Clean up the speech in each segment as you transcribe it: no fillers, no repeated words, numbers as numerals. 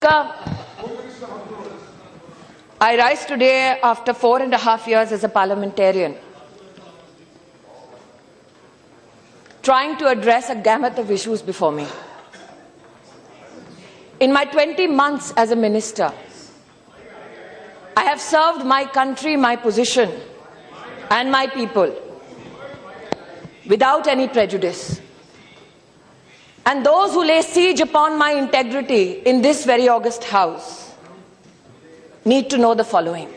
I rise today after 4.5 years as a parliamentarian, trying to address a gamut of issues before me. In my 20 months as a minister, I have served my country, my position, and my people without any prejudice. And those who lay siege upon my integrity in this very august house need to know the following.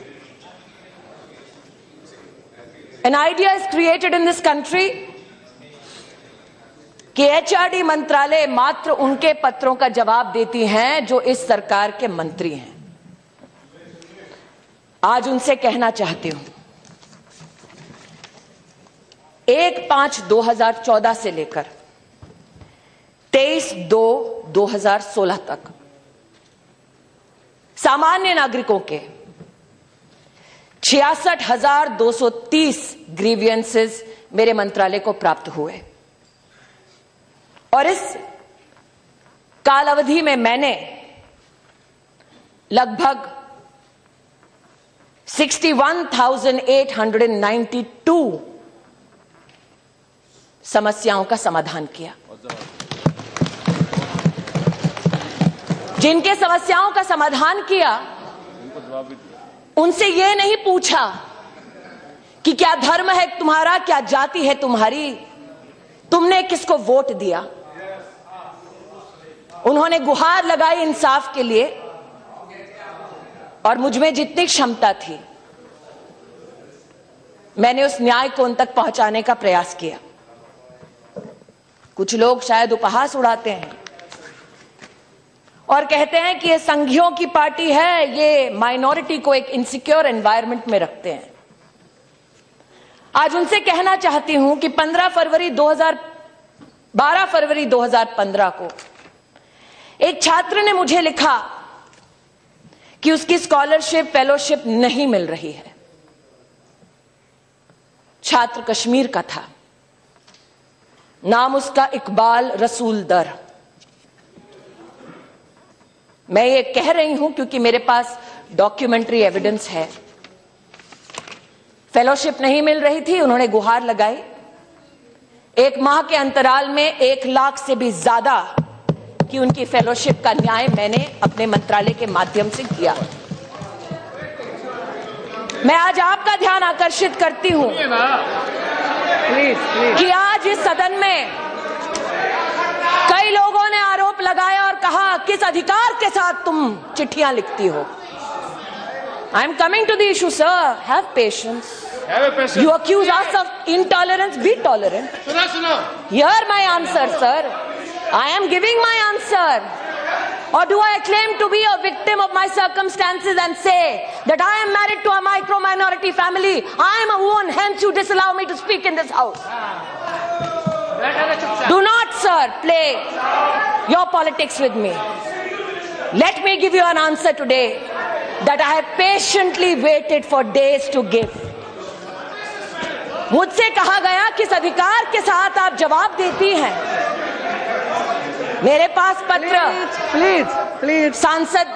An idea is created in this country कि HRD मंत्रालय मात्र उनके पत्रों का जवाब देती हैं जो इस सरकार के मंत्री हैं। आज उनसे कहना चाहती हूं, 1/5/2014 से लेकर 23/2/2016 तक सामान्य नागरिकों के 66,230 ग्रीवियंसेस मेरे मंत्रालय को प्राप्त हुए और इस काल अवधि में मैंने लगभग 61,892 समस्याओं का समाधान किया। जिनके समस्याओं का समाधान किया उनसे यह नहीं पूछा कि क्या धर्म है तुम्हारा, क्या जाति है तुम्हारी, तुमने किसको वोट दिया। उन्होंने गुहार लगाई इंसाफ के लिए और मुझमें जितनी क्षमता थी मैंने उस न्याय को उन तक पहुंचाने का प्रयास किया। कुछ लोग शायद उपहास उड़ाते हैं और कहते हैं कि ये संघियों की पार्टी है, ये माइनॉरिटी को एक इनसिक्योर एनवायरनमेंट में रखते हैं। आज उनसे कहना चाहती हूं कि 12 फरवरी 2015 को एक छात्र ने मुझे लिखा कि उसकी स्कॉलरशिप फेलोशिप नहीं मिल रही है। छात्र कश्मीर का था, नाम उसका इकबाल रसूल दर। मैं ये कह रही हूं क्योंकि मेरे पास डॉक्यूमेंट्री एविडेंस है। फेलोशिप नहीं मिल रही थी, उन्होंने गुहार लगाई। 1 माह के अंतराल में 1 लाख से भी ज्यादा की उनकी फेलोशिप का न्याय मैंने अपने मंत्रालय के माध्यम से किया। मैं आज आपका ध्यान आकर्षित करती हूं कि आज इस सदन में कई लोगों ने आरोप लगाया और कहा किस अधिकार के साथ तुम चिट्ठियां लिखती हो। I am coming to the issue sir, have patience. You accuse us of intolerance, be tolerant. Hear my answer, sir. I am giving my answer. Or do I claim to be a victim of my circumstances and say that I am married to a micro-minority family? I am a woman, hence you disallow me to speak in this house. Do not, sir, play your politics with me. Let me give you an answer today that I have patiently waited for days to give. मुझसे कहा गया किस अधिकार के साथ आप जवाब देती हैं। मेरे पास पत्र प्लीज सांसद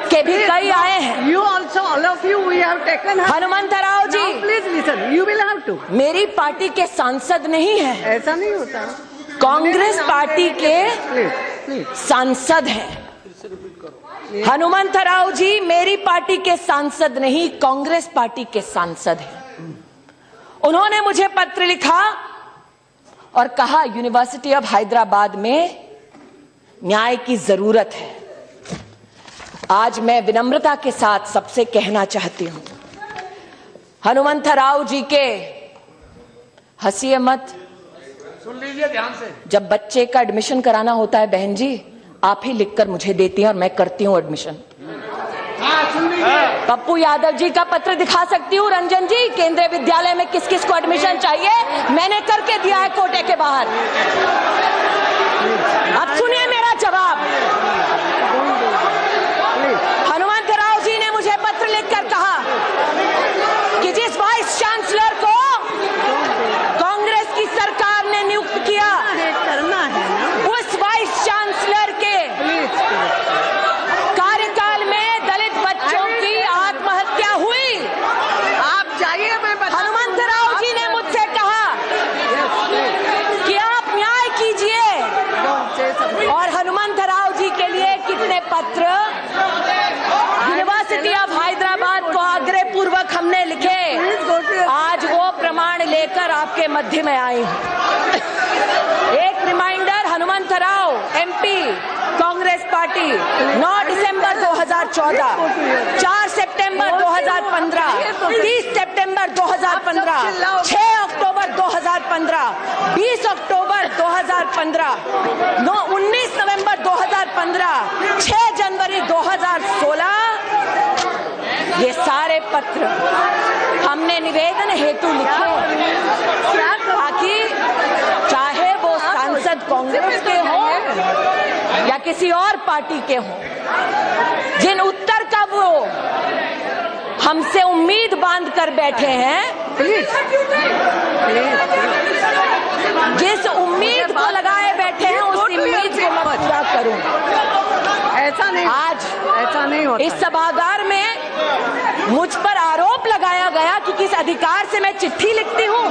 के भी कई आए हैं। You also, all of you, we have taken. Hanumantharao ji, please listen. You will have to. मेरी पार्टी के सांसद नहीं है, ऐसा नहीं होता। कांग्रेस पार्टी के सांसद हैं। हनुमंतराव जी मेरी पार्टी के सांसद नहीं, कांग्रेस पार्टी के सांसद हैं। उन्होंने मुझे पत्र लिखा और कहा यूनिवर्सिटी ऑफ हैदराबाद में न्याय की जरूरत है। आज मैं विनम्रता के साथ सबसे कहना चाहती हूं, हनुमंतराव जी के हंसिए मत, सुन लीजिए ध्यान से। जब बच्चे का एडमिशन कराना होता है बहन जी, आप ही लिखकर मुझे देती हैं और मैं करती हूं एडमिशन। पप्पू यादव जी का पत्र दिखा सकती हूँ, रंजन जी, केंद्रीय विद्यालय में किस किस को एडमिशन चाहिए मैंने करके दिया है कोटे के बाहर। अब सुनिए मेरा जवाब। हनुमंतराव जी ने मुझे पत्र लिखकर कहा कि जिस वाइस चांसलर को कांग्रेस की सरकार ने नियुक्त किया उस वाइस चांसलर के लेकर आपके मध्य में आई हूं। एक reminder, Hanumantharao MP Congress party 9 दिसंबर 2014, 4 सितंबर 2015, 30 सितंबर 2015, 6 अक्टूबर 2015, 20 अक्टूबर 2015, 19 नवंबर 2015, 6 जनवरी 2016, ये सारे पत्र हमने निवेदन हेतु लिखे ताकि चाहे वो सांसद कांग्रेस के हों या किसी और पार्टी के हों, जिन उत्तर का वो हमसे उम्मीद बांध कर बैठे हैं, जिस उम्मीद को लगाए बैठे हैं उस उम्मीद को मैं पूरा करूं। ऐसा नहीं, आज ऐसा नहीं होता। इस सभागार में मुझ पर आरोप लगाया गया कि किस अधिकार से मैं चिट्ठी लिखती हूँ।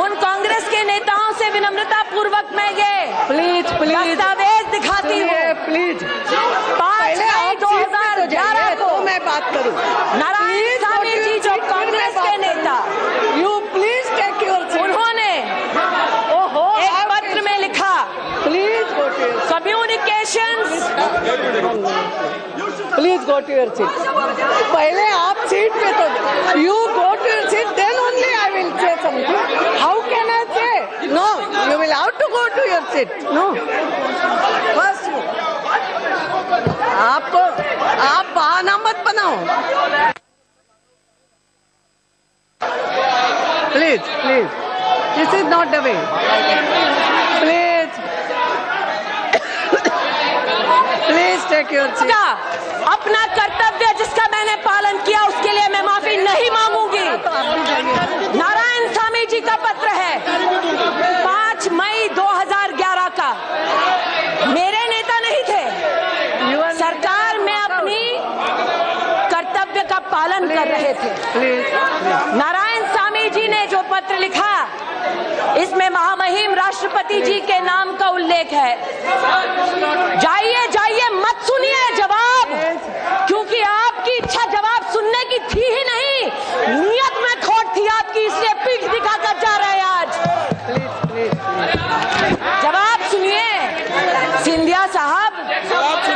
उन कांग्रेस के नेताओं से विनम्रता पूर्वक मैं ये दस्तावेज दिखाती हूँ। प्लीज 5 मई 2011 को मैं बात करूँ। नारायण स्वामी जी जो कांग्रेस के नेता, यू प्लीज टेक योर, उन्होंने एक पत्र में लिखा, please go to your, communications, please go to your seat. पहले आप सीट पे तो you go to your seat, then only I will say something. How can I say no? You will have to go to your seat. No, बस आप बहाना मत बनाओ। Please please, this is not the way. Please please take your seat. अपना कर्तव्य जिसका मैंने पालन किया उसके लिए मैं माफी नहीं मांगूंगी। नारायण स्वामी जी का पत्र है 5 मई 2011 का, मेरे नेता नहीं थे। सरकार में अपनी कर्तव्य का पालन कर रहे थे। नारायण स्वामी जी ने जो पत्र लिखा, इसमें महामहिम राष्ट्रपति जी के नाम का उल्लेख है। जाइए जाइए, मत सुनिए जवाब, क्योंकि आपकी इच्छा जवाब सुनने की थी ही नहीं, नियत में खोट थी आपकी, इसलिए पीठ दिखाकर जा रहे हैं आज। जवाब सुनिए। सिंधिया साहब,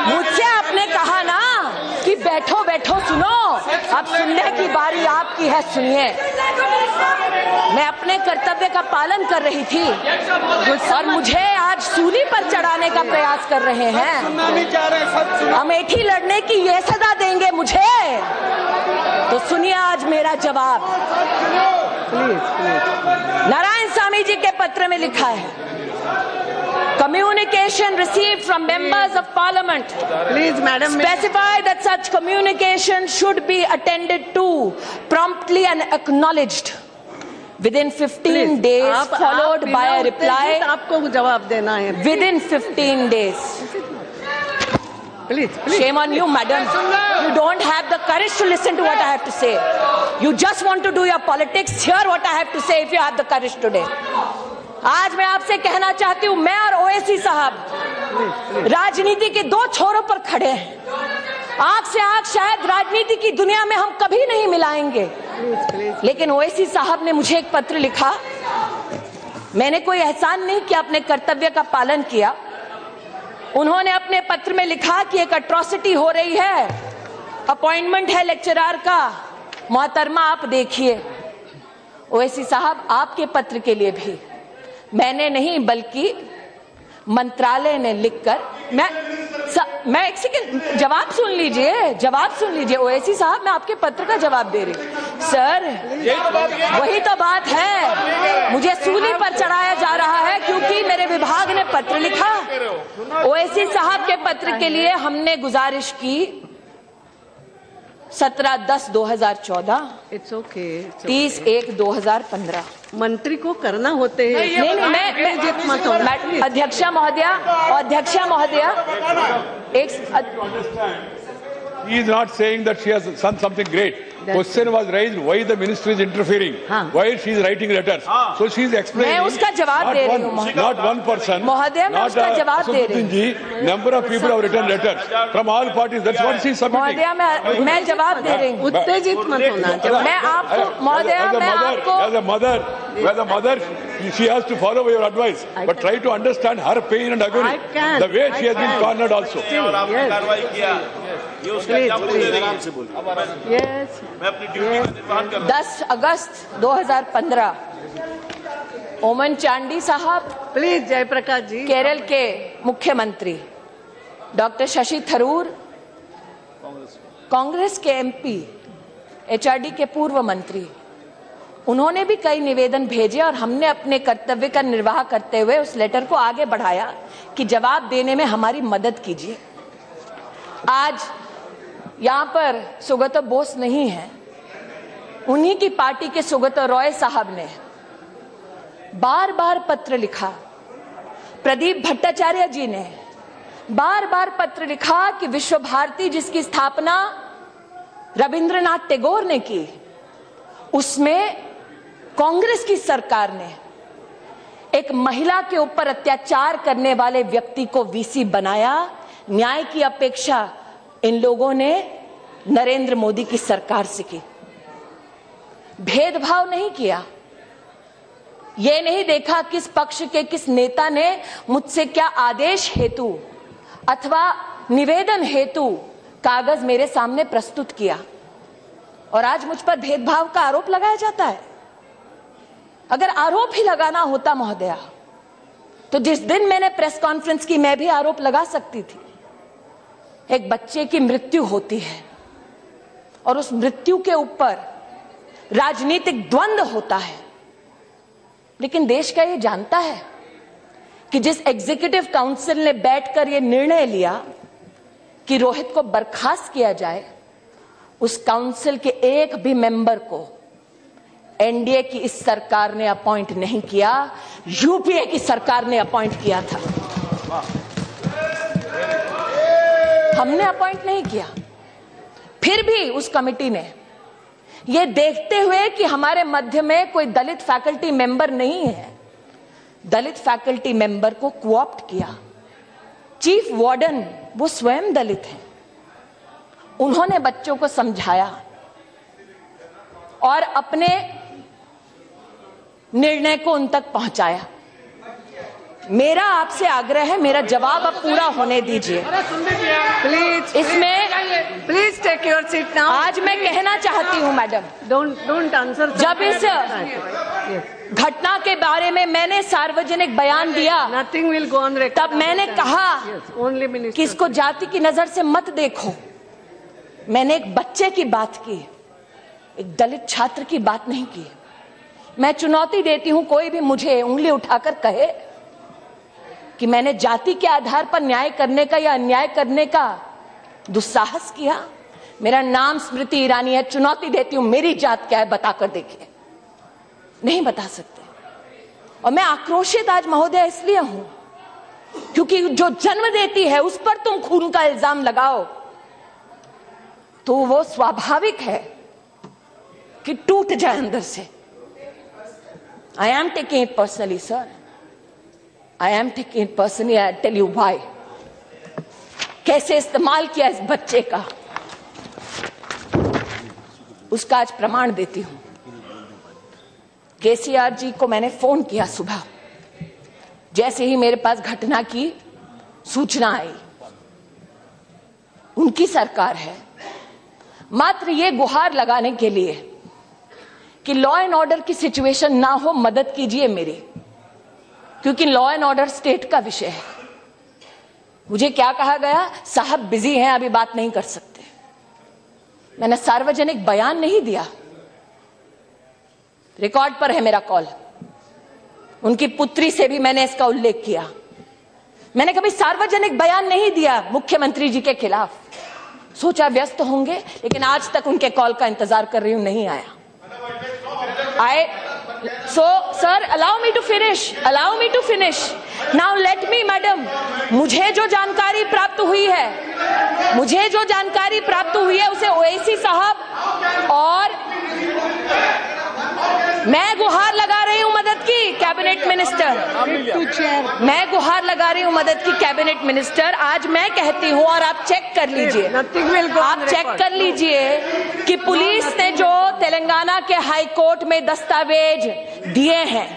मुझसे आपने कहा ना कि बैठो बैठो सुनो, अब सुनने की बारी आपकी है, सुनिए। मैं अपने कर्तव्य का पालन कर रही थी और मुझे आज सूली पर चढ़ाने का प्रयास कर रहे हैं। अमेठी लड़ने की ये सजा देंगे मुझे, तो सुनिए आज मेरा जवाब। नारायण स्वामी जी के पत्र में लिखा है, communication received from members of parliament, please madam, specify that such communication should be attended to promptly and acknowledged within 15 days, followed by a reply। आपको जवाब देना है within 15 days। Please, shame on you, madam, you don't have the courage to listen to what I have to say, you just want to do your politics। hear what I have to say if you have the courage today। आज मैं आपसे कहना चाहती हूँ, मैं और ओवैसी साहब राजनीति के 2 छोरों पर खड़े हैं। आंख से आंख शायद राजनीति की दुनिया में हम कभी नहीं मिलाएंगे, लेकिन ओवैसी साहब ने मुझे एक पत्र लिखा। मैंने कोई एहसान नहीं किया, अपने कर्तव्य का पालन किया। उन्होंने अपने पत्र में लिखा कि एक अट्रॉसिटी हो रही है, अपॉइंटमेंट है लेक्चरर का, मोहतरमा आप देखिए। ओवैसी साहब, आपके पत्र के लिए भी मैंने नहीं बल्कि मंत्रालय ने लिखकर, मैं एक सेकंड, जवाब सुन लीजिए, जवाब सुन लीजिए। ओवैसी साहब, मैं आपके पत्र का जवाब दे रही हूँ। सर, वही तो बात है, मुझे सूली पर चढ़ाया जा रहा है क्योंकि मेरे विभाग ने पत्र लिखा। ओवैसी साहब के पत्र के लिए हमने गुजारिश की 17/10/2014, इट्स ओके, 30/1/2015। मंत्री को करना होते हैं। नहीं, मैं अध्यक्षा महोदया, एक He is not saying that she has done something great. Question was raised why the ministry is interfering, why she is writing letters. So she is explaining. मैं उसका जवाब दे रही हूँ not one person. महोदय मैं उसका जवाब दे रही हूँ. Number of people have written letters from all parties. That's what she is submitting. महोदय मैं जवाब दे रही हूँ. उत्तेजित मत होना. मैं आपको महोदय मैं आपको as a mother, she has to follow your advice, but try to understand her pain and agony. The way she has been cornered also. Yes. 10 अगस्त 2015 ओमन चांडी साहब, प्लीज जयप्रकाश जी, केरल के मुख्यमंत्री डॉक्टर शशि थरूर, कांग्रेस के एमपी, एचआरडी के पूर्व मंत्री, उन्होंने भी कई निवेदन भेजे और हमने अपने कर्तव्य का निर्वाह करते हुए उस लेटर को आगे बढ़ाया कि जवाब देने में हमारी मदद कीजिए। आज यहाँ पर सुगत बोस नहीं है, उन्हीं की पार्टी के सुगत रॉय साहब ने बार बार पत्र लिखा, प्रदीप भट्टाचार्य जी ने बार बार पत्र लिखा कि विश्व भारती जिसकी स्थापना रविंद्रनाथ टैगोर ने की, उसमें कांग्रेस की सरकार ने एक महिला के ऊपर अत्याचार करने वाले व्यक्ति को वीसी बनाया। न्याय की अपेक्षा इन लोगों ने नरेंद्र मोदी की सरकार से की। भेदभाव नहीं किया, ये नहीं देखा किस पक्ष के किस नेता ने मुझसे क्या आदेश हेतु अथवा निवेदन हेतु कागज मेरे सामने प्रस्तुत किया, और आज मुझ पर भेदभाव का आरोप लगाया जाता है। अगर आरोप ही लगाना होता महोदया, तो जिस दिन मैंने प्रेस कॉन्फ्रेंस की मैं भी आरोप लगा सकती थी। एक बच्चे की मृत्यु होती है और उस मृत्यु के ऊपर राजनीतिक द्वंद्व होता है, लेकिन देश का ये जानता है कि जिस एग्जीक्यूटिव काउंसिल ने बैठकर ये निर्णय लिया कि रोहित को बर्खास्त किया जाए, उस काउंसिल के एक भी मेंबर को एनडीए की इस सरकार ने अपॉइंट नहीं किया, यूपीए की सरकार ने अपॉइंट किया था। हमने अपॉइंट नहीं किया। फिर भी उस कमेटी ने ये देखते हुए कि हमारे मध्य में कोई दलित फैकल्टी मेंबर नहीं है, दलित फैकल्टी मेंबर को कोऑप्ट किया। चीफ वार्डन वो स्वयं दलित हैं, उन्होंने बच्चों को समझाया और अपने निर्णय को उन तक पहुंचाया। मेरा आपसे आग्रह है, मेरा जवाब अब पूरा होने दीजिए प्लीज। इसमें please take your seat now. आज मैं कहना चाहती हूं मैडम, डोंट आंसर। जब इस घटना के बारे में मैंने सार्वजनिक बयान दिया, nothing will go on record, तब मैंने कहा ओनली मिनिस्टर कि इसको जाति की नजर से मत देखो। मैंने एक बच्चे की बात की, एक दलित छात्र की बात नहीं की। मैं चुनौती देती हूं, कोई भी मुझे उंगली उठाकर कहे कि मैंने जाति के आधार पर न्याय करने का या अन्याय करने का दुस्साहस किया। मेरा नाम स्मृति ईरानी है, चुनौती देती हूं, मेरी जात क्या है बताकर देखिए। नहीं बता सकते। और मैं आक्रोशित आज महोदय इसलिए हूं क्योंकि जो जन्म देती है उस पर तुम खून का इल्जाम लगाओ तो वो स्वाभाविक है कि टूट जाए अंदर से। I am taking it personally sir, I am taking it personally. I tell you why. कैसे इस्तेमाल किया इस बच्चे का, उसका आज प्रमाण देती हूं। केसीआर जी को मैंने फोन किया सुबह, जैसे ही मेरे पास घटना की सूचना आई। उनकी सरकार है, मात्र ये गुहार लगाने के लिए कि लॉ एंड ऑर्डर की सिचुएशन ना हो, मदद कीजिए मेरी, क्योंकि लॉ एंड ऑर्डर स्टेट का विषय है। मुझे क्या कहा गया, साहब बिजी हैं, अभी बात नहीं कर सकते। मैंने सार्वजनिक बयान नहीं दिया, रिकॉर्ड पर है मेरा कॉल। उनकी पुत्री से भी मैंने इसका उल्लेख किया। मैंने कभी सार्वजनिक बयान नहीं दिया मुख्यमंत्री जी के खिलाफ। सोचा व्यस्त होंगे, लेकिन आज तक उनके कॉल का इंतजार कर रही हूं, नहीं आया। आए So, sir, allow me to finish. Allow me to finish. Now let me, madam, मुझे जो जानकारी प्राप्त हुई है उसे ओवैसी साहब और मैं गुहार लगा रही हूं मदद की कैबिनेट मिनिस्टर, मैं गुहार लगा रही हूं मदद की कैबिनेट मिनिस्टर। आज मैं कहती हूं और आप चेक कर लीजिए, आप चेक कर लीजिए कि पुलिस ने जो तेलंगाना के हाई कोर्ट में दस्तावेज दिए हैं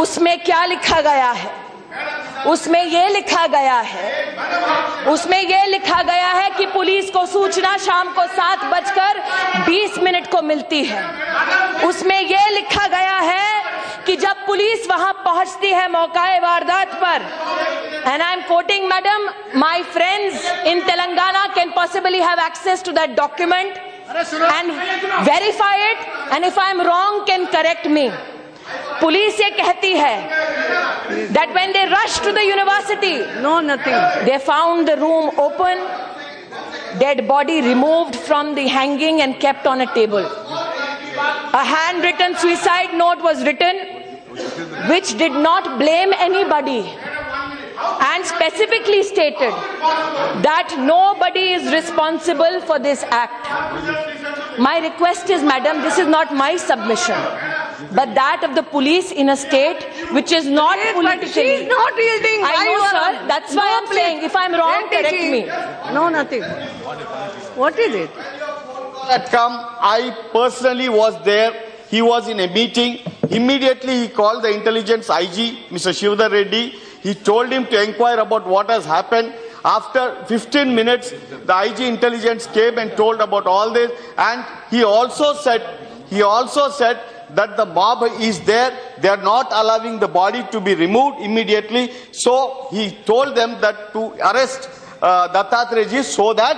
उसमें क्या लिखा गया है। उसमें यह लिखा गया है कि पुलिस को सूचना शाम को 7:20 को मिलती है। उसमें यह लिखा गया है कि जब पुलिस वहां पहुंचती है मौकाए वारदात पर, and I am quoting, madam, my friends in Telangana can possibly have access to that document and verify it, and if I am wrong can correct me. Police ये कहती है that when they rushed to the university, they found the room open, dead body removed from the hanging and kept on a table. A handwritten suicide note was written which did not blame anybody and specifically stated that nobody is responsible for this act. My request is, madam, this is not my submission, but that of the police in a state which is not politically. She is not yielding. I know, sir. That's why I'm saying, if I'm wrong, correct me. No, nothing. What is it? Had come, I personally was there. He was in a meeting. Immediately he called the intelligence IG, Mr. Shivdar Reddy. He told him to inquire about what has happened. After 15 minutes, the IG intelligence came and told about all this. And he also said that the mob is there. They are not allowing the body to be removed immediately. So he told them that to arrest Dattatreya so that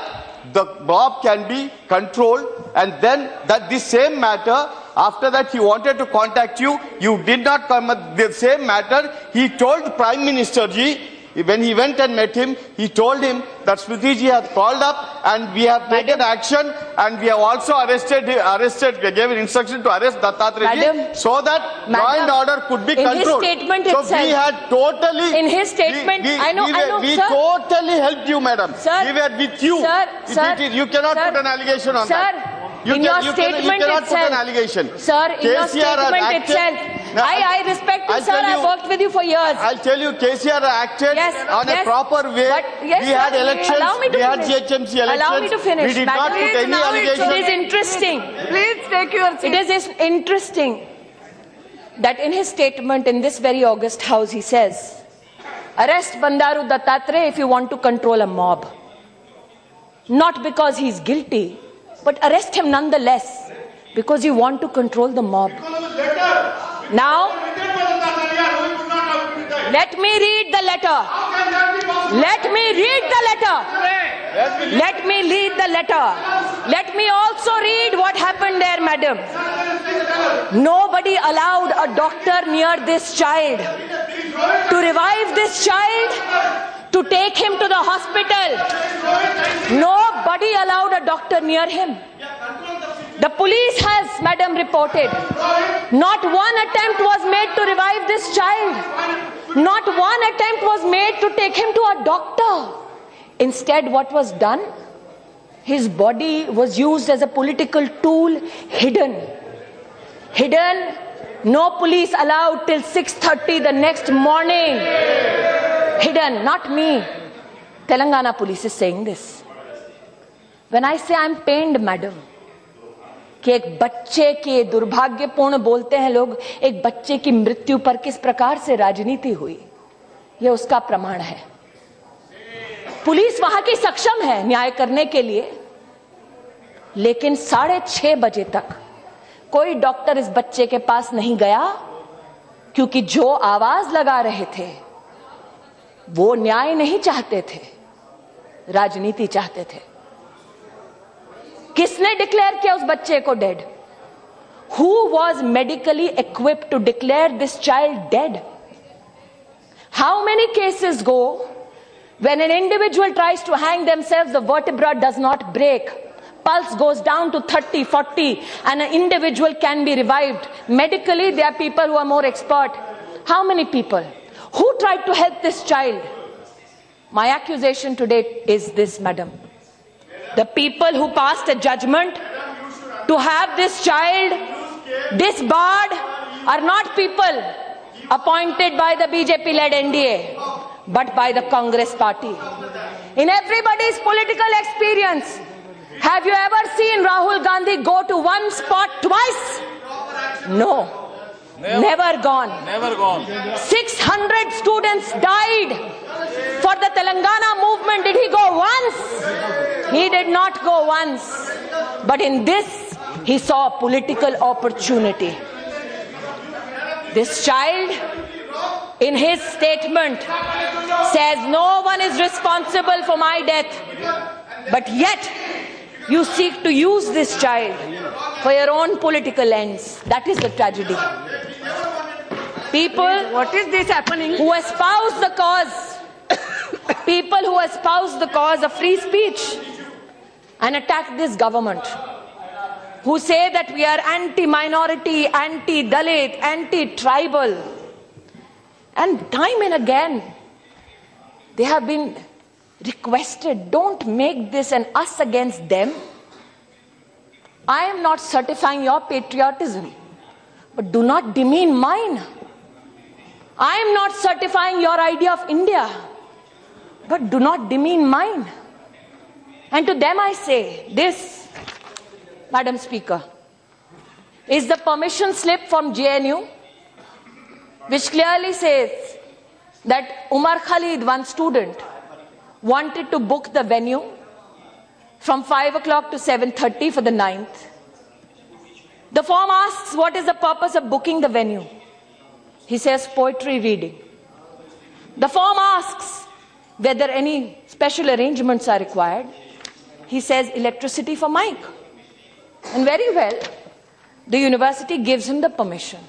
the mob can be controlled, and then that this same matter, after that he wanted to contact you, you did not come at the same matter. He told Prime Minister ji, when he went and met him, he told him that Smriti ji has called up and we have taken action, and we have also gave an instruction to arrest Dattatreya ji so that law and order could be controlled. In his statement so itself, we had totally, in his statement, we totally helped you, madam. Sir, we were with you. You cannot put an allegation on that. In your statement itself, put an allegation. Sir, in your statement itself, I respect you, sir. I worked with you for years. I'll tell you, KCR acted on a proper way. We had elections, we had GHMC elections. Allow me to finish. We did not put any allegation. It is interesting. Please take your seat. It is interesting that in his statement in this very august house, he says, arrest Bandaru Dattatreya if you want to control a mob. Not because he is guilty, but arrest him nonetheless because you want to control the mob. Now, let me read the letter. Let me read the letter. Let me read the letter. Let me also read what happened there, madam. Nobody allowed a doctor near this child to revive this child, to take him to the hospital. Nobody allowed a doctor near him. The police has, madam, reported, not one attempt was made to revive this child. Not one attempt was made to take him to a doctor. Instead, what was done? His body was used as a political tool, hidden. Hidden, no police allowed till 6:30 the next morning. Hidden, not me. Telangana police is saying this. When I say I'm pained, madam, कि एक बच्चे के दुर्भाग्यपूर्ण बोलते हैं लोग, एक बच्चे की मृत्यु पर किस प्रकार से राजनीति हुई, यह उसका प्रमाण है। पुलिस वहां की सक्षम है न्याय करने के लिए, लेकिन 6:30 बजे तक कोई डॉक्टर इस बच्चे के पास नहीं गया, क्योंकि जो आवाज लगा रहे थे वो न्याय नहीं चाहते थे, राजनीति चाहते थे। किसने डिक्लेयर किया उस बच्चे को dead? Who was medically equipped to declare this child dead? How many cases go when an individual tries to hang themselves, the vertebra does not break, pulse goes down to 30, 40, and an individual can be revived. Medically, there are people who are more expert. How many people? Who tried to help this child? My accusation today is this, madam. The people who passed a judgment to have this child disbarred are not people appointed by the BJP-led NDA, but by the Congress party. In everybody's political experience, have you ever seen Rahul Gandhi go to one spot twice? No. Never gone. Never gone. 600 students died for the Telangana movement. Did he go once? He did not go once. But in this, he saw a political opportunity. This child, in his statement, says no one is responsible for my death. But yet, you seek to use this child for your own political ends. That is the tragedy. People, What is this happening? who espouse the cause, people who espouse the cause of free speech and attack this government, who say that we are anti-minority, anti-Dalit, anti-tribal, and time and again they have been requested, don't make this an us against them. I am not certifying your patriotism, but do not demean mine. I am not certifying your idea of India, but do not demean mine. And to them I say, this, Madam Speaker, is the permission slip from JNU, which clearly says that Umar Khalid, one student, wanted to book the venue from 5 o'clock to 7:30 for the 9th. The form asks, what is the purpose of booking the venue? He says, poetry reading. The form asks whether any special arrangements are required. He says, electricity for mic. And very well, the university gives him the permission.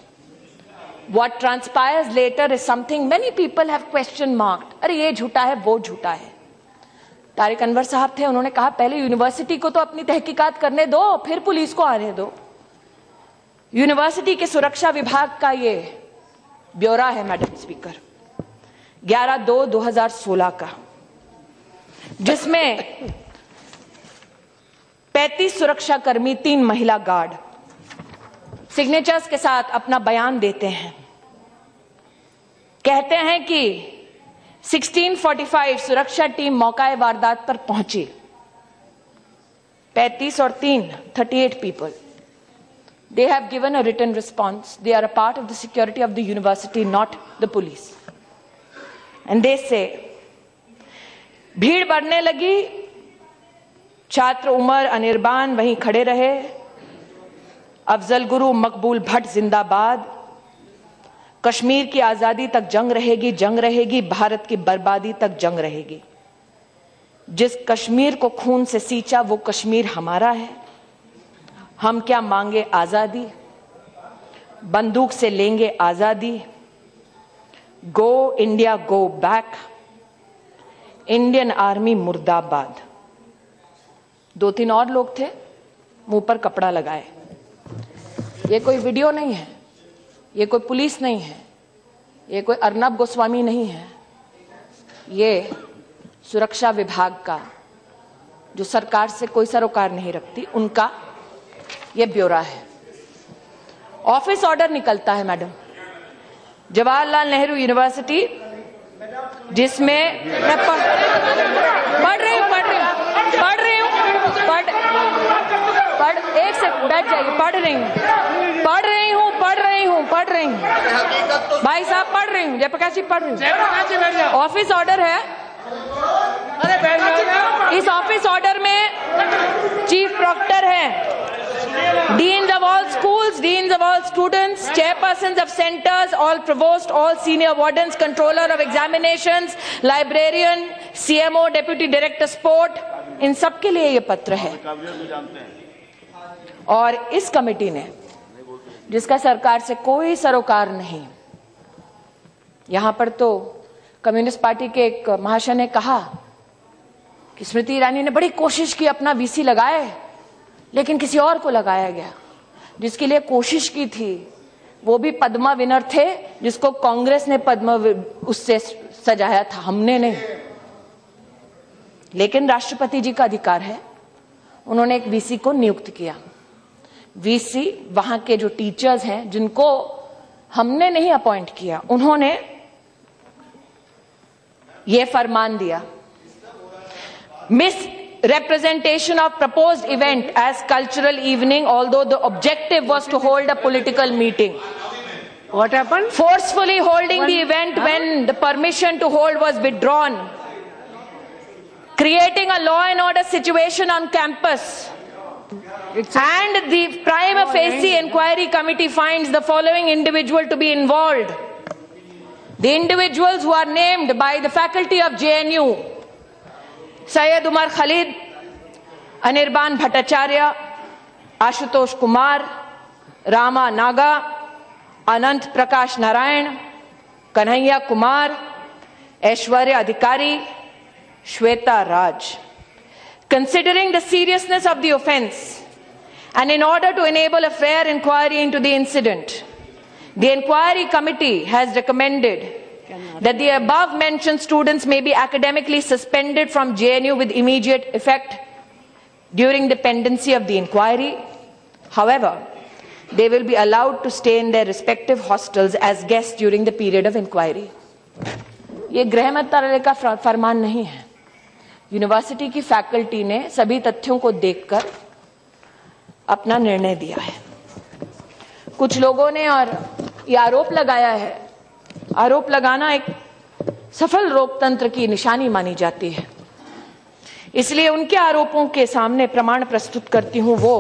What transpires later is something many people have question marked. अरे ये झूठा है, वो झूठा है. तारिक अनवर साहब थे, उन्होंने कहा पहले यूनिवर्सिटी को तो अपनी तहकीकात करने दो, फिर पुलिस को आने दो. यूनिवर्सिटी के सुरक्षा विभाग का ये ब्यौरा है, मैडम स्पीकर, 11/2/2016 का, जिसमें 35 सुरक्षाकर्मी, 3 महिला गार्ड सिग्नेचर्स के साथ अपना बयान देते हैं. कहते हैं कि 16:45 सुरक्षा टीम मौकाए वारदात पर पहुंची. 35 और 3, 38 people. They have given a written response. They are a part of the security of the university, not the police. And they say, भीड़ बढ़ने लगी, छात्र उमर अनिर्बान वहीं खड़े रहे, अफजल गुरु मकबूल भट्ट जिंदाबाद, कश्मीर की आजादी तक जंग रहेगी, जंग रहेगी, भारत की बर्बादी तक जंग रहेगी. जिस कश्मीर को खून से सींचा वो कश्मीर हमारा है. हम क्या मांगे आजादी, बंदूक से लेंगे आजादी. Go India go back, Indian army मुर्दाबाद. 2-3 और लोग थे, मुंह पर कपड़ा लगाए. ये कोई वीडियो नहीं है, ये कोई पुलिस नहीं है, ये कोई अर्नब गोस्वामी नहीं है. ये सुरक्षा विभाग का, जो सरकार से कोई सरोकार नहीं रखती, उनका ये ब्यौरा है. ऑफिस ऑर्डर निकलता है मैडम, जवाहरलाल नेहरू यूनिवर्सिटी, जिसमें मैं पढ़ रही हूँ एक से बैठ जाइए. पढ़ रही हूँ भाई साहब, पढ़ रही हूँ. जयप्रकाश जी पढ़ रही हूँ. ऑफिस ऑर्डर है. इस ऑफिस ऑर्डर में चीफ प्रॉक्टर है, deans of all schools, deans of all students, chairpersons of centers, all provost, all senior wardens, controller of examinations, librarian, CMO, deputy director sport, इन सब के लिए ये पत्र है. और इस कमेटी ने, जिसका सरकार से कोई सरोकार नहीं, यहां पर तो कम्युनिस्ट पार्टी के एक महाशय ने कहा कि स्मृति ईरानी ने बड़ी कोशिश की, अपना वीसी लगाए, लेकिन किसी और को लगाया गया जिसके लिए कोशिश की थी। वो भी पद्मा विनर थे जिसको कांग्रेस ने पद्मा उससे सजाया था, हमने नहीं। लेकिन राष्ट्रपति जी का अधिकार है, उन्होंने एक वीसी को नियुक्त किया। वीसी वहां के जो टीचर्स हैं जिनको हमने नहीं अपॉइंट किया, उन्होंने ये फरमान दिया, misrepresentation of proposed event as cultural evening, although the objective was to hold a political meeting. What happened? Forcefully holding the event when the permission to hold was withdrawn. Creating a law and order situation on campus. And the prima facie inquiry committee finds the following individual to be involved. The individuals who are named by the faculty of JNU: Syed Umar Khalid, Anirban Bhattacharya, Ashutosh Kumar, Rama Naga, Anant Prakash Narayan, Kanhaiya Kumar, Aishwarya Adhikari, Shweta Raj. Considering the seriousness of the offence and in order to enable a fair inquiry into the incident, the inquiry committee has recommended that the above mentioned students may be academically suspended from JNU with immediate effect during the pendency of the inquiry. However, they will be allowed to stay in their respective hostels as guests during the period of inquiry. ये गृह मंत्रालय का फरमान नहीं है। University की faculty ने सभी तथ्यों को देखकर अपना निर्णय दिया है। कुछ लोगों ने और ये आरोप लगाया है, आरोप लगाना एक सफल लोकतंत्र की निशानी मानी जाती है, इसलिए उनके आरोपों के सामने प्रमाण प्रस्तुत करती हूं वो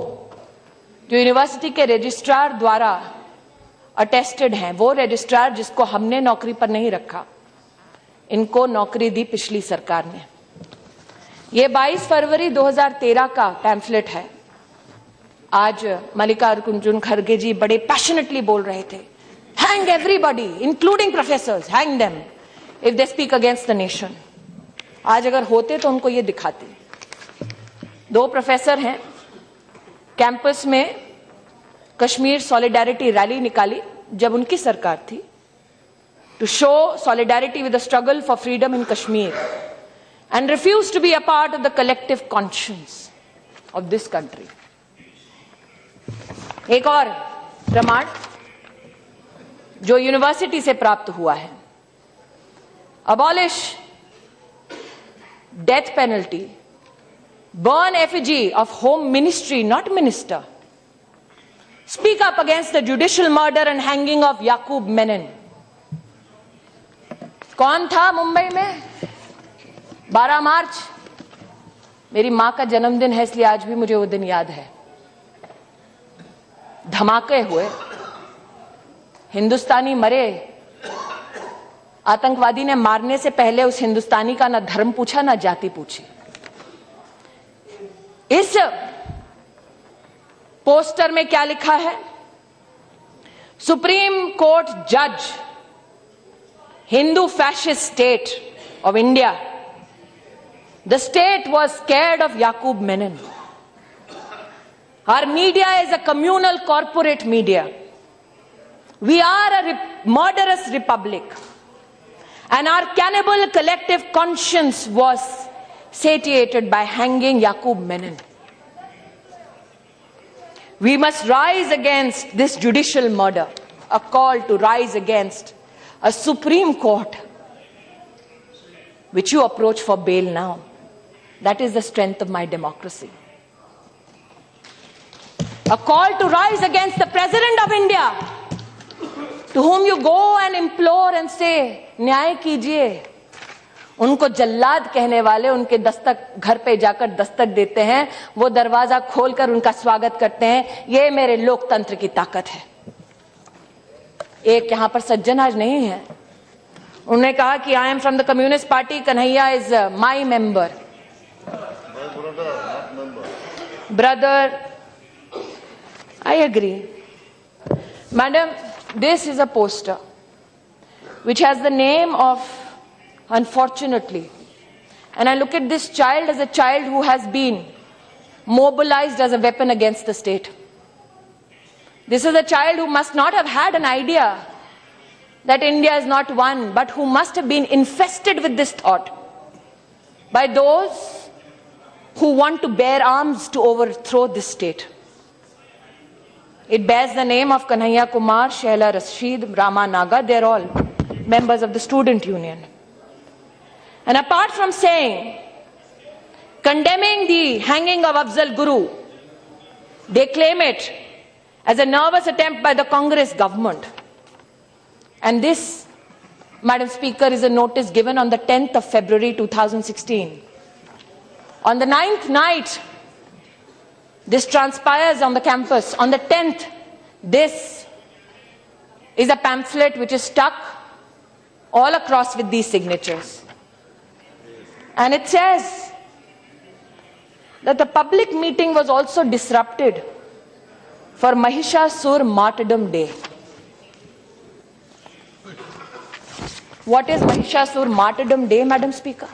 जो यूनिवर्सिटी के रजिस्ट्रार द्वारा अटेस्टेड हैं। वो रजिस्ट्रार जिसको हमने नौकरी पर नहीं रखा, इनको नौकरी दी पिछली सरकार ने। ये 22 फरवरी 2013 का पैम्फलेट है। आज मल्लिकार्जुन खड़गे जी बड़े पैशनेटली बोल रहे थे, hang everybody including professors, hang them if they speak against the nation. आज अगर होते तो उनको ये दिखाते। 2 प्रोफेसर हैं, कैंपस में कश्मीर सॉलिडारिटी रैली निकाली जब उनकी सरकार थी, to show solidarity with the struggle for freedom in Kashmir and refused to be a part of the collective conscience of this country. एक और प्रमाण जो यूनिवर्सिटी से प्राप्त हुआ है, abolish death penalty, burn effigy of home ministry, not minister, speak up against the judicial murder and hanging of Yaqub Menon. कौन था मुंबई में? 12 मार्च मेरी मां का जन्मदिन है, इसलिए आज भी मुझे वो दिन याद है। धमाके हुए, हिंदुस्तानी मरे। आतंकवादी ने मारने से पहले उस हिंदुस्तानी का ना धर्म पूछा ना जाति पूछी। इस पोस्टर में क्या लिखा है? सुप्रीम कोर्ट जज, Hindu fascist state of India, the state was scared of Yaqub Menon. Our media is a communal corporate media. We are a murderous republic. And our cannibal collective conscience was satiated by hanging Yaqub Menon. We must rise against this judicial murder, a call to rise against a Supreme Court, which you approach for bail now. That is the strength of my democracy. A call to rise against the President of India, to whom you go and implore and say, न्याय कीजिए। उनको जल्लाद कहने वाले उनके दस्तक घर पे जाकर दस्तक देते हैं, वो दरवाजा खोलकर उनका स्वागत करते हैं। ये मेरे लोकतंत्र की ताकत है। एक यहां पर सज्जन आज नहीं है, उन्होंने कहा कि I am from the communist party, Kanhaiya is my member. Brother, I agree. Madam, this is a poster which has the name of, unfortunately, and I look at this child as a child who has been mobilized as a weapon against the state. This is a child who must not have had an idea that India is not one, but who must have been infested with this thought by those who want to bear arms to overthrow this state. It bears the name of Kanhaiya Kumar, Shaila Rashid, Rama Naga. They are all members of the student union. And apart from condemning the hanging of Afzal Guru, they claim it as a nervous attempt by the Congress government. And this, Madam Speaker, is a notice given on the 10th of February 2016. On the 9th night, this transpires on the campus. On the 10th, this is a pamphlet which is stuck all across with these signatures. And it says that the public meeting was also disrupted for Mahishasur Martyrdom Day. What is Mahishasur Martyrdom Day, Madam Speaker?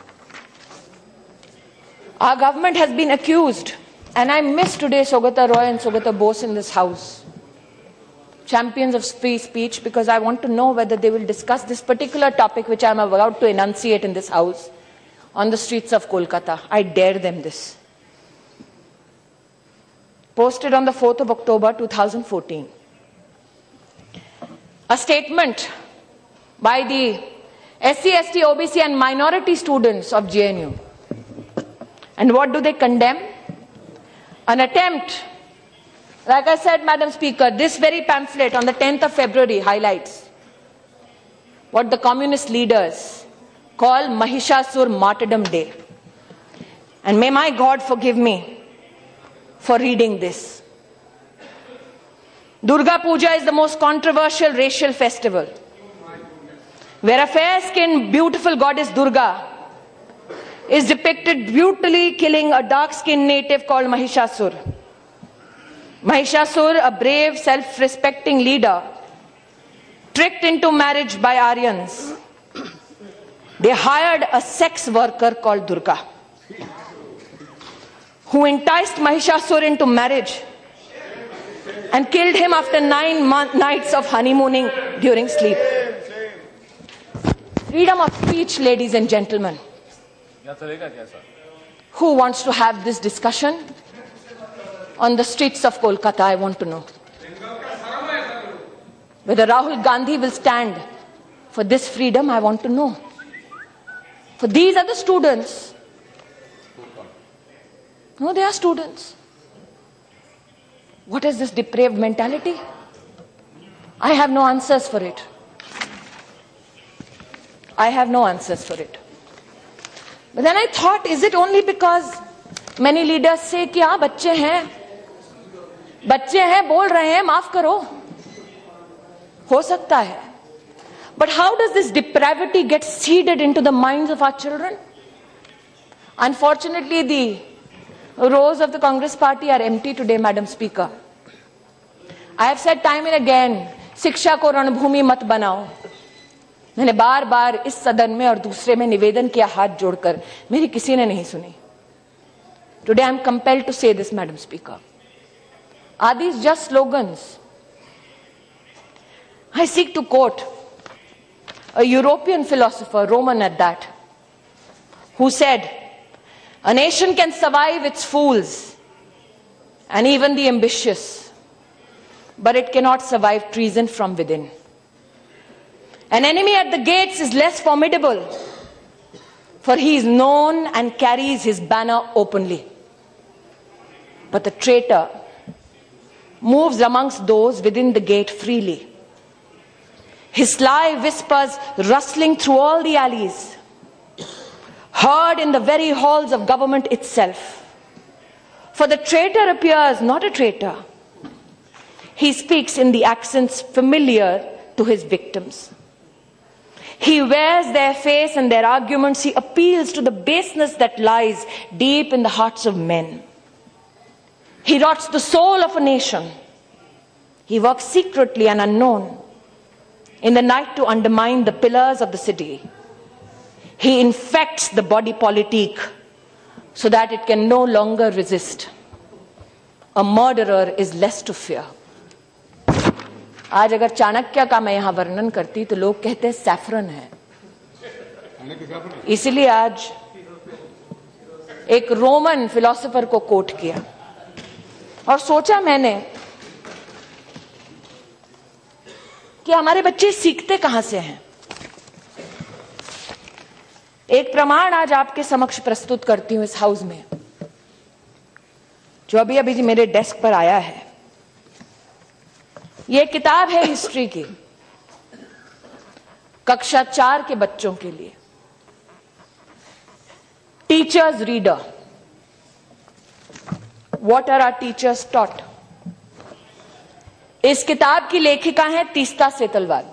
Our government has been accused, and I miss today Saugata Roy and Saugata Bose in this house, champions of free speech, because I want to know whether they will discuss this particular topic which I am about to enunciate in this house on the streets of Kolkata. I dare them this. Posted on the 4th of October 2014. A statement by the SC, ST, OBC and minority students of JNU. And what do they condemn? An attempt, like I said, Madam Speaker, this very pamphlet on the 10th of February highlights what the communist leaders call Mahishasur Martyrdom Day. And may my God forgive me for reading this. Durga Puja is the most controversial racial festival, where a fair-skinned, beautiful goddess Durga is depicted brutally killing a dark-skinned native called Mahishasur. Mahishasur, a brave, self-respecting leader, tricked into marriage by Aryans. They hired a sex worker called Durga, who enticed Mahishasur into marriage and killed him after 9 nights of honeymooning during sleep. Freedom of speech, ladies and gentlemen. Who wants to have this discussion on the streets of Kolkata? I want to know. Whether Rahul Gandhi will stand for this freedom, I want to know. For these are the students. No, they are students. What is this depraved mentality? I have no answers for it. I have no answers for it. But then I thought, is it only because many leaders say कि हाँ बच्चे हैं बोल रहे हैं माफ करो, हो सकता है. But how does this depravity get seeded into the minds of our children? Unfortunately, the rows of the Congress party are empty today, Madam Speaker. I have said time and again, शिक्षा को रणभूमि मत बनाओ. मैंने बार बार इस सदन में और दूसरे में निवेदन किया हाथ जोड़कर, मेरी किसी ने नहीं सुनी. Today I am compelled to say this, Madam Speaker. Are these just slogans? I seek to quote a European philosopher, Roman at that, who said, "A nation can survive its fools and even the ambitious, but it cannot survive treason from within. An enemy at the gates is less formidable, for he is known and carries his banner openly. But the traitor moves amongst those within the gate freely. His sly whispers rustling through all the alleys, heard in the very halls of government itself. For the traitor appears not a traitor. He speaks in the accents familiar to his victims. He wears their face and their arguments. He appeals to the baseness that lies deep in the hearts of men. He rots the soul of a nation. He works secretly and unknown in the night to undermine the pillars of the city. He infects the body politic so that it can no longer resist. a murderer is less to fear. आज अगर चाणक्य का मैं यहां वर्णन करती तो लोग कहते हैं सैफरन है, इसलिए आज एक रोमन फिलोसोफर को कोट किया और सोचा मैंने कि हमारे बच्चे सीखते कहां से हैं। एक प्रमाण आज आपके समक्ष प्रस्तुत करती हूं इस हाउस में, जो अभी अभी मेरे डेस्क पर आया है। यह किताब है हिस्ट्री की, कक्षा 4 के बच्चों के लिए, teachers reader. What are our teachers taught. इस किताब की लेखिका है तीस्ता सेतलवाल।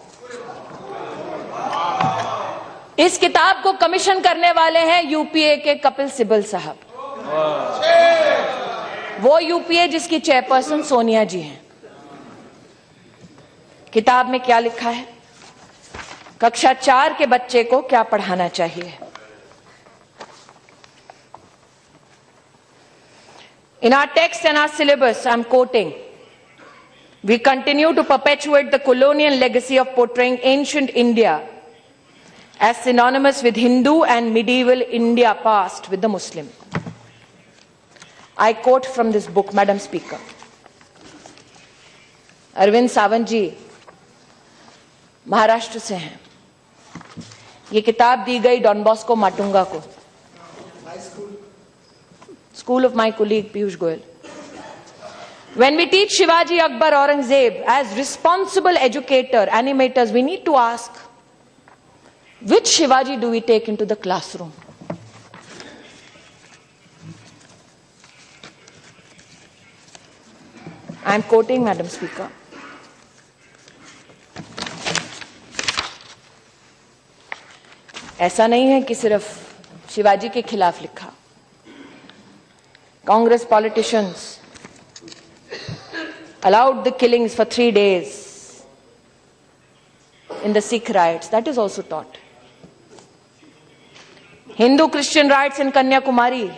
इस किताब को कमीशन करने वाले हैं यूपीए के कपिल सिब्बल साहब, वो यूपीए जिसकी चेयरपर्सन सोनिया जी हैं। किताब में क्या लिखा है, कक्षा 4 के बच्चे को क्या पढ़ाना चाहिए। In our text and our syllabus, I'm quoting, we continue to perpetuate the colonial legacy of portraying ancient India as synonymous with Hindu and medieval India past with the Muslim. I quote from this book, Madam Speaker. Arvind Sawant जी महाराष्ट्र से हैं। ये किताब दी गई don Bosco Matunga को, school of my colleague Piyush Goyal. When we teach Shivaji, Akbar, Aurangzeb as responsible educator, animators, we need to ask, which Shivaji do we take into the classroom? I am quoting, Madam Speaker. ऐसा नहीं है कि सिर्फ शिवाजी के खिलाफ लिखा। Congress politicians allowed the killings for 3 days in the Sikh riots. That is also taught. Hindu-Christian riots in Kanyakumari.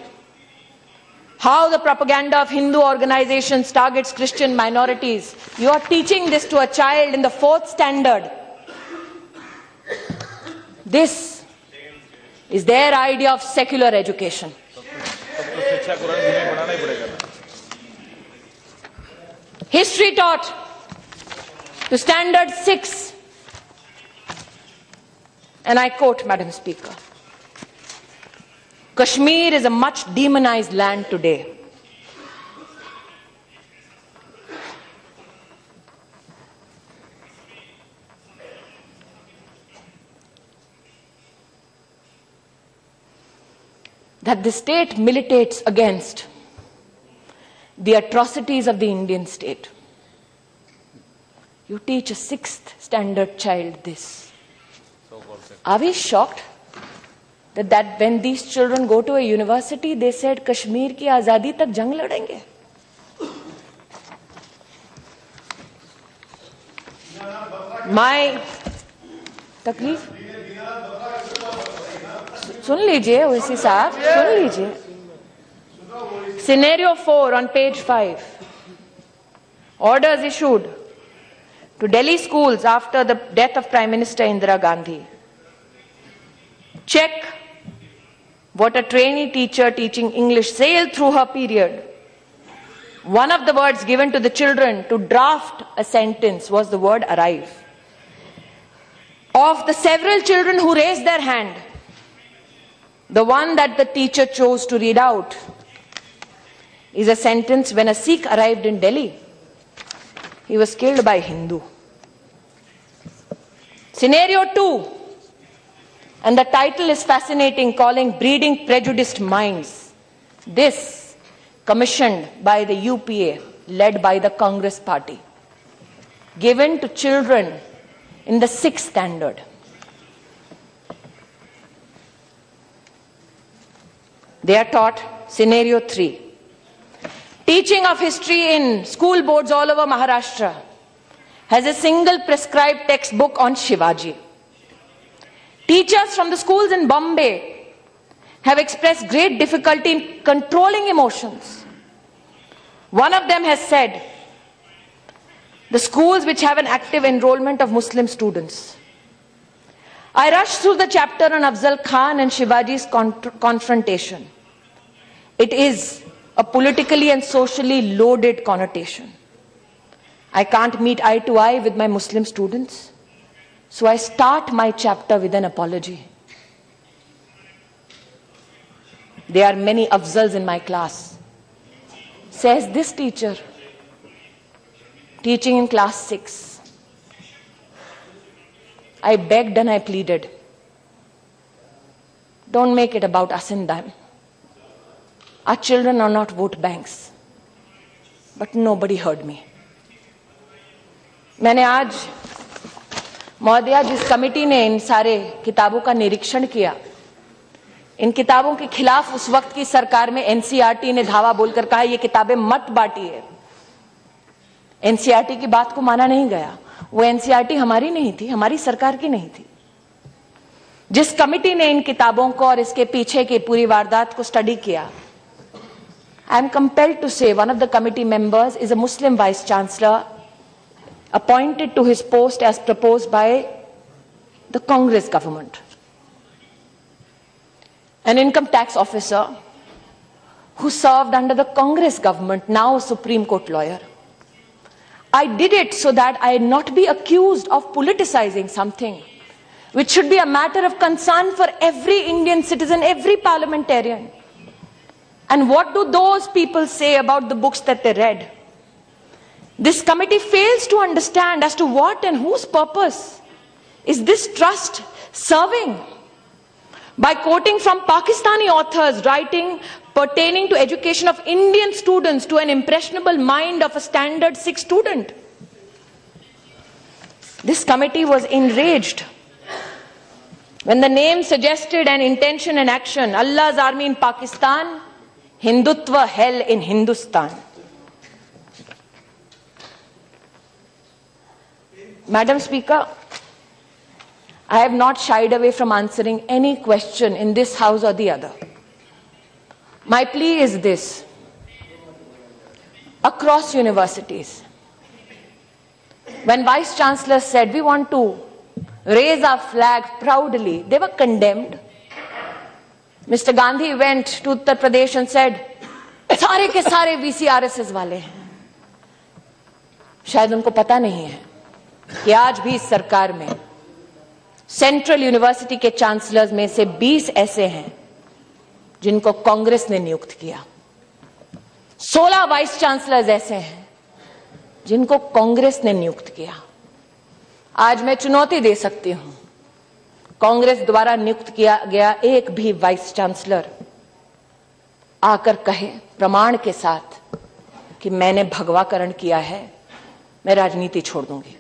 How the propaganda of Hindu organizations targets Christian minorities. You are teaching this to a child in the 4th standard. This is their idea of secular education. History taught to standard 6. And I quote, Madam Speaker, Kashmir is a much demonized land today. That the state militates against the atrocities of the Indian state. You teach a 6th standard child this. Are we shocked that when these children go to a university, they said Kashmir ki azadi tak jang ladenge? My तकलीफ सुन लीजिए ओवैसी साहब, सुन लीजिए। Scenario 4 on page 5. Orders issued to Delhi schools after the death of Prime Minister Indira Gandhi. Check what a trainee teacher teaching English sailed through her period. One of the words given to the children to draft a sentence was the word arrive. Of the several children who raised their hand, the one that the teacher chose to read out is a sentence: when a Sikh arrived in Delhi, he was killed by a Hindu. Scenario 2, and the title is fascinating, calling Breeding Prejudiced Minds. This commissioned by the UPA, led by the Congress party, given to children in the 6th standard. They are taught scenario 3. Teaching of history in school boards all over Maharashtra has a single prescribed textbook on Shivaji. Teachers from the schools in Bombay have expressed great difficulty in controlling emotions. One of them has said, the schools which have an active enrollment of Muslim students. I rushed through the chapter on Afzal Khan and Shivaji's confrontation. It is a politically and socially loaded connotation. I can't meet eye to eye with my Muslim students, so I start my chapter with an apology. There are many Afzals in my class, says this teacher, teaching in class 6. I begged and I pleaded, don't make it about us and them. Our children are not vote banks. But nobody heard me. मैंने आज महोदया जिस committee ने इन सारे किताबों का निरीक्षण किया, इन किताबों के खिलाफ उस वक्त की सरकार में एनसीईआरटी ने धावा बोलकर कहा ये किताबें मत बांटिए। एनसीईआरटी की बात को माना नहीं गया। वो एनसीईआरटी हमारी नहीं थी, हमारी सरकार की नहीं थी। जिस कमेटी ने इन किताबों को और इसके पीछे की पूरी वारदात को स्टडी किया, I am compelled to say one of the committee members is a Muslim vice chancellor appointed to his post as proposed by the Congress government. An income tax officer who served under the Congress government, now a Supreme Court lawyer. I did it so that I not be accused of politicizing something which should be a matter of concern for every Indian citizen, every parliamentarian. And what do those people say about the books that they read? This committee fails to understand as to what and whose purpose is this trust serving. By quoting from Pakistani authors writing pertaining to education of Indian students to an impressionable mind of a standard 6 student. This committee was enraged when the name suggested an intention and action, Allah's army in Pakistan, Hindutva hell in Hindustan. Madam Speaker, I have not shied away from answering any question in this house or the other. My plea is this. Across universities, when Vice Chancellor said we want to raise our flag proudly, they were condemned. Mr. Gandhi went to Uttar Pradesh and said, सारे के सारे VCRSS वाले हैं। शायद उनको पता नहीं है कि आज भी इस सरकार में सेंट्रल यूनिवर्सिटी के चांसलर्स में से 20 ऐसे हैं जिनको कांग्रेस ने नियुक्त किया। 16 वाइस चांसलर्स ऐसे हैं जिनको कांग्रेस ने नियुक्त किया। आज मैं चुनौती दे सकती हूं, कांग्रेस द्वारा नियुक्त किया गया एक भी वाइस चांसलर आकर कहे प्रमाण के साथ कि मैंने भगवाकरण किया है, मैं राजनीति छोड़ दूंगी।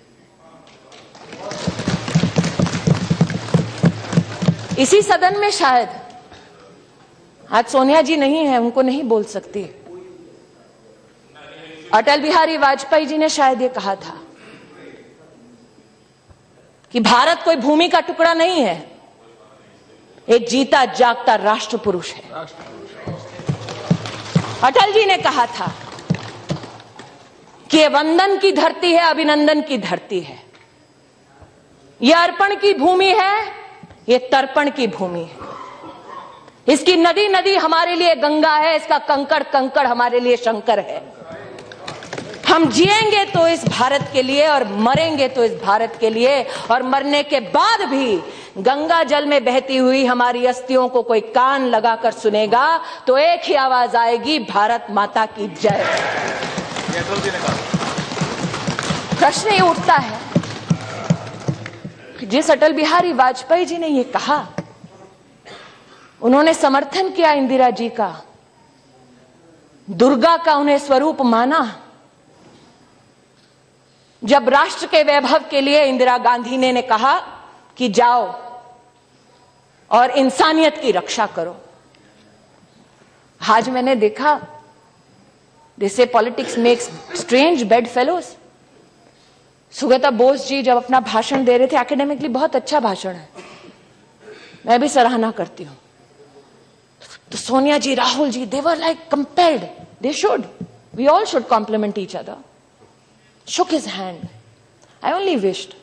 इसी सदन में शायद आज सोनिया जी नहीं है, उनको नहीं बोल सकती। अटल बिहारी वाजपेयी जी ने शायद ये कहा था कि भारत कोई भूमि का टुकड़ा नहीं है, एक जीता जागता राष्ट्र पुरुष है। अटल जी ने कहा था कि ये वंदन की धरती है, अभिनंदन की धरती है, ये अर्पण की भूमि है, ये तर्पण की भूमि है। इसकी नदी नदी हमारे लिए गंगा है, इसका कंकड़ कंकड़ हमारे लिए शंकर है। हम जिएंगे तो इस भारत के लिए और मरेंगे तो इस भारत के लिए, और मरने के बाद भी गंगा जल में बहती हुई हमारी अस्थियों को कोई कान लगाकर सुनेगा तो एक ही आवाज आएगी, भारत माता की जय। प्रश्न ये उठता है कि जिस अटल बिहारी वाजपेयी जी ने ये कहा, उन्होंने समर्थन किया इंदिरा जी का, दुर्गा का उन्हें स्वरूप माना। जब राष्ट्र के वैभव के लिए इंदिरा गांधी ने कहा कि जाओ और इंसानियत की रक्षा करो। आज मैंने देखा, they say politics makes strange bedfellows. Sugata Bose ji जब अपना भाषण दे रहे थे, एकेडमिकली बहुत अच्छा भाषण है, मैं भी सराहना करती हूं, तो Sonia ji, Rahul ji, they were like compelled, they should, We all should compliment each other. Shook his hand. I only wished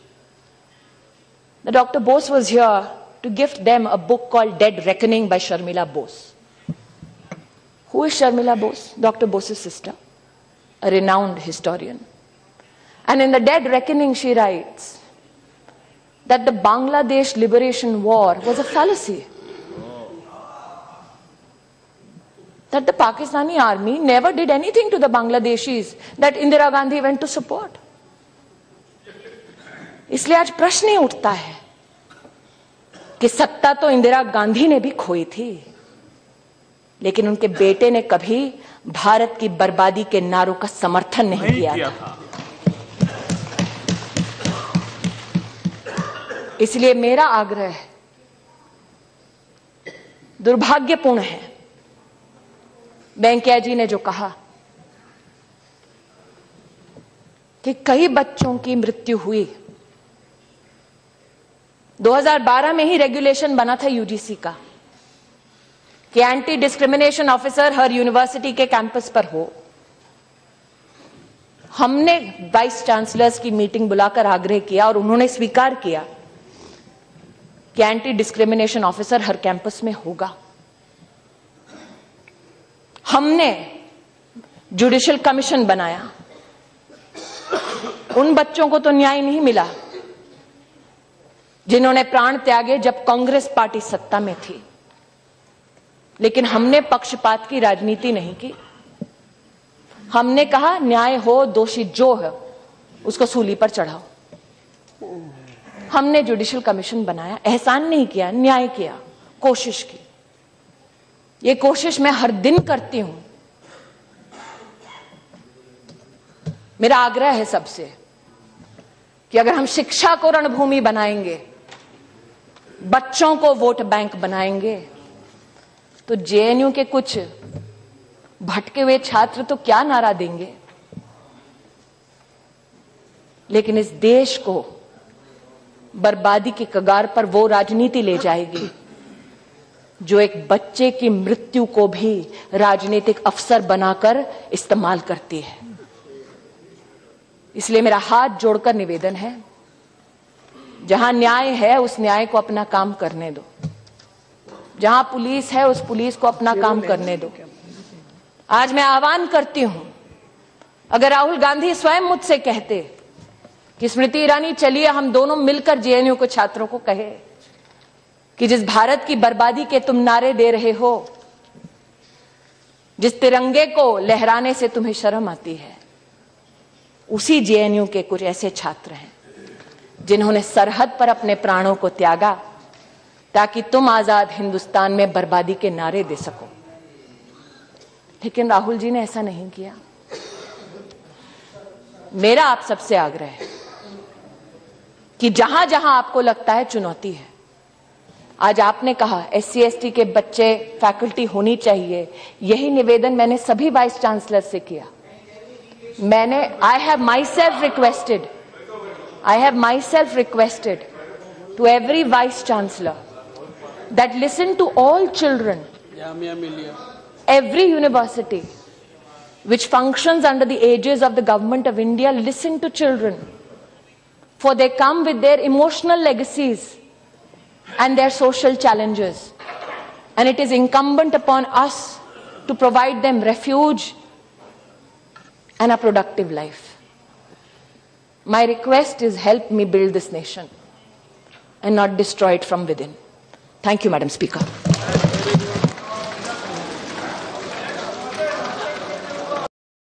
that Dr. Bose was here to gift them a book called Dead Reckoning by Sharmila Bose. Who is Sharmila Bose? Dr. Bose's sister, a renowned historian. And in the Dead Reckoning, she writes that the Bangladesh Liberation War was a fallacy. That the Pakistani army never did anything to the Bangladeshis that Indira Gandhi went to support. इसलिए आज प्रश्न ही उठता है कि सत्ता तो इंदिरा गांधी ने भी खोई थी, लेकिन उनके बेटे ने कभी भारत की बर्बादी के नारों का समर्थन नहीं किया था। इसलिए मेरा आग्रह है, दुर्भाग्यपूर्ण है वेंकैया जी ने जो कहा कि कई बच्चों की मृत्यु हुई। 2012 में ही रेगुलेशन बना था यूजीसी का कि एंटी डिस्क्रिमिनेशन ऑफिसर हर यूनिवर्सिटी के कैंपस पर हो। हमने वाइस चांसलर्स की मीटिंग बुलाकर आग्रह किया और उन्होंने स्वीकार किया कि एंटी डिस्क्रिमिनेशन ऑफिसर हर कैंपस में होगा। हमने जुडिशियल कमीशन बनाया। उन बच्चों को तो न्याय नहीं मिला जिन्होंने प्राण त्यागे जब कांग्रेस पार्टी सत्ता में थी, लेकिन हमने पक्षपात की राजनीति नहीं की। हमने कहा न्याय हो, दोषी जो है उसको सूली पर चढ़ाओ। हमने जुडिशियल कमीशन बनाया, एहसान नहीं किया, न्याय किया, कोशिश की। ये कोशिश मैं हर दिन करती हूं। मेरा आग्रह है सबसे कि अगर हम शिक्षा को रणभूमि बनाएंगे, बच्चों को वोट बैंक बनाएंगे, तो जेएनयू के कुछ भटके हुए छात्र तो क्या नारा देंगे, लेकिन इस देश को बर्बादी की कगार पर वो राजनीति ले जाएगी जो एक बच्चे की मृत्यु को भी राजनीतिक अवसर बनाकर इस्तेमाल करती है। इसलिए मेरा हाथ जोड़कर निवेदन है, जहां न्याय है उस न्याय को अपना काम करने दो, जहां पुलिस है उस पुलिस को अपना काम करने दो। आज मैं आह्वान करती हूं, अगर राहुल गांधी स्वयं मुझसे कहते कि स्मृति ईरानी चलिए हम दोनों मिलकर जेएनयू के छात्रों को कहे कि जिस भारत की बर्बादी के तुम नारे दे रहे हो, जिस तिरंगे को लहराने से तुम्हें शर्म आती है, उसी जेएनयू के कुछ ऐसे छात्र हैं जिन्होंने सरहद पर अपने प्राणों को त्यागा ताकि तुम आजाद हिंदुस्तान में बर्बादी के नारे दे सको। लेकिन राहुल जी ने ऐसा नहीं किया। मेरा आप सबसे आग्रह है कि जहां जहां आपको लगता है चुनौती है, आज आपने कहा SC ST के बच्चे फैकल्टी होनी चाहिए, यही निवेदन मैंने सभी वाइस चांसलर से किया। मैंने I have myself requested to every vice chancellor that listen to all children, every university which functions under the aegis of the government of India, listen to children, for they come with their emotional legacies and their social challenges, and it is incumbent upon us to provide them refuge and a productive life. My request is, help me build this nation and not destroy it from within. Thank you, Madam Speaker.